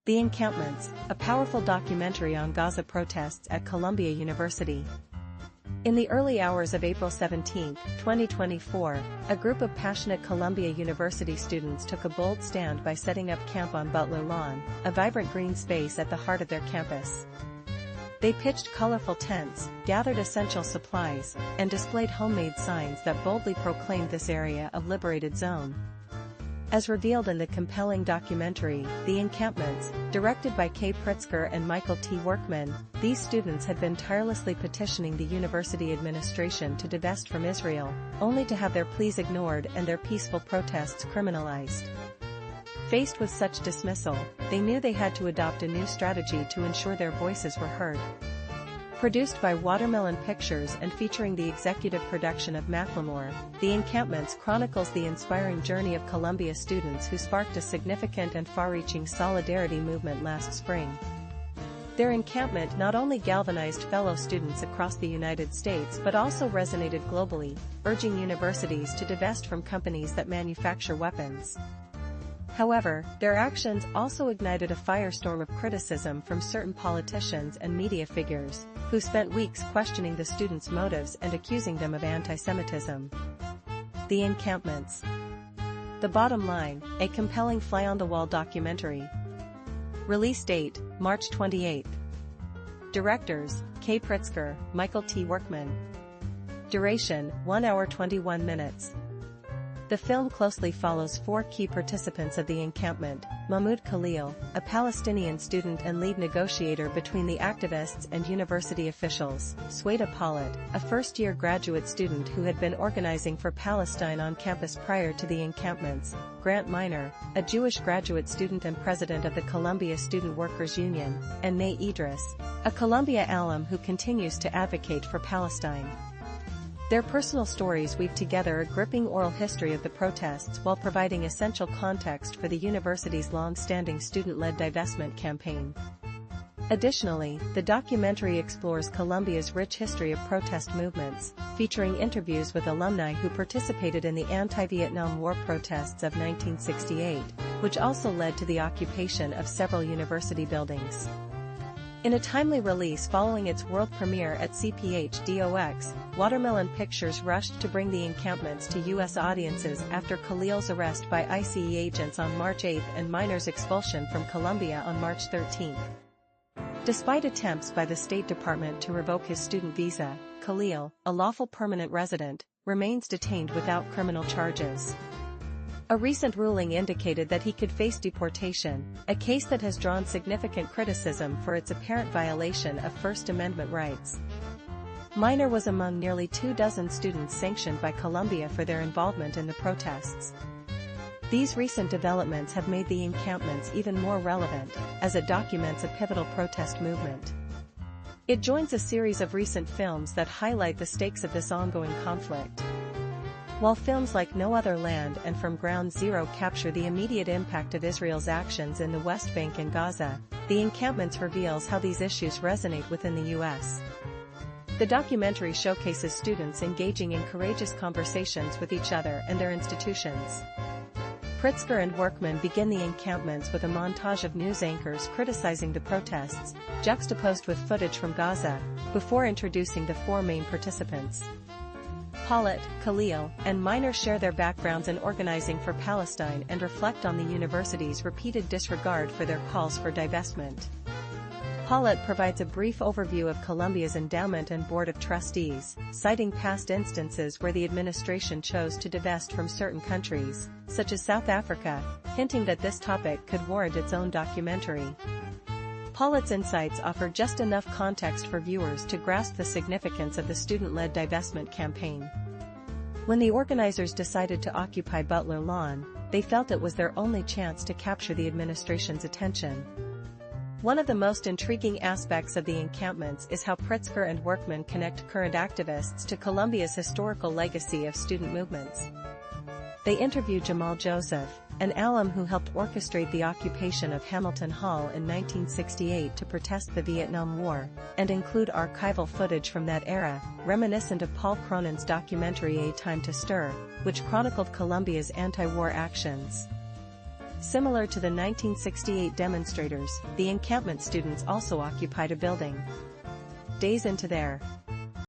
The Encampments, a powerful documentary on Gaza protests at Columbia University. In the early hours of April 17, 2024, a group of passionate Columbia University students took a bold stand by setting up camp on Butler Lawn, a vibrant green space at the heart of their campus. They pitched colorful tents, gathered essential supplies, and displayed homemade signs that boldly proclaimed this area a liberated zone. As revealed in the compelling documentary, The Encampments, directed by Pritsker and Michael T. Workman, these students had been tirelessly petitioning the university administration to divest from Israel, only to have their pleas ignored and their peaceful protests criminalized. Faced with such dismissal, they knew they had to adopt a new strategy to ensure their voices were heard. Produced by Watermelon Pictures and featuring the executive production of Macklemore, The Encampments chronicles the inspiring journey of Columbia students who sparked a significant and far-reaching solidarity movement last spring. Their encampment not only galvanized fellow students across the United States but also resonated globally, urging universities to divest from companies that manufacture weapons. However, their actions also ignited a firestorm of criticism from certain politicians and media figures, who spent weeks questioning the students' motives and accusing them of anti-Semitism. The Encampments. The Bottom Line, a compelling fly-on-the-wall documentary. Release date, March 28. Directors, Pritsker, Michael T. Workman. Duration, 1 hour 21 minutes. The film closely follows four key participants of the encampment: Mahmoud Khalil, a Palestinian student and lead negotiator between the activists and university officials; Sweta Pollitt, a first-year graduate student who had been organizing for Palestine on campus prior to the encampments; Grant Minor, a Jewish graduate student and president of the Columbia Student Workers Union; and Nay Idris, a Columbia alum who continues to advocate for Palestine. Their personal stories weave together a gripping oral history of the protests while providing essential context for the university's long-standing student-led divestment campaign. Additionally, the documentary explores Columbia's rich history of protest movements, featuring interviews with alumni who participated in the anti-Vietnam War protests of 1968, which also led to the occupation of several university buildings. In a timely release following its world premiere at CPHDOX, Watermelon Pictures rushed to bring The Encampments to U.S. audiences after Khalil's arrest by ICE agents on March 8 and Minor's expulsion from Columbia on March 13. Despite attempts by the State Department to revoke his student visa, Khalil, a lawful permanent resident, remains detained without criminal charges. A recent ruling indicated that he could face deportation, a case that has drawn significant criticism for its apparent violation of First Amendment rights. Minor was among nearly 24 students sanctioned by Columbia for their involvement in the protests. These recent developments have made the encampments even more relevant, as it documents a pivotal protest movement. It joins a series of recent films that highlight the stakes of this ongoing conflict. While films like No Other Land and From Ground Zero capture the immediate impact of Israel's actions in the West Bank and Gaza, The Encampments reveals how these issues resonate within the U.S. The documentary showcases students engaging in courageous conversations with each other and their institutions. Pritsker and Workman begin The Encampments with a montage of news anchors criticizing the protests, juxtaposed with footage from Gaza, before introducing the four main participants. Pollitt, Khalil, and Minor share their backgrounds in organizing for Palestine and reflect on the university's repeated disregard for their calls for divestment. Pollitt provides a brief overview of Columbia's endowment and board of trustees, citing past instances where the administration chose to divest from certain countries, such as South Africa, hinting that this topic could warrant its own documentary. Pollitt's insights offer just enough context for viewers to grasp the significance of the student-led divestment campaign. When the organizers decided to occupy Butler Lawn, they felt it was their only chance to capture the administration's attention. One of the most intriguing aspects of the encampments is how Pritsker and Workman connect current activists to Columbia's historical legacy of student movements. They interview Jamal Joseph, an alum who helped orchestrate the occupation of Hamilton Hall in 1968 to protest the Vietnam War, and include archival footage from that era, reminiscent of Paul Cronin's documentary A Time to Stir, which chronicled Columbia's anti-war actions. Similar to the 1968 demonstrators, the encampment students also occupied a building. Days into their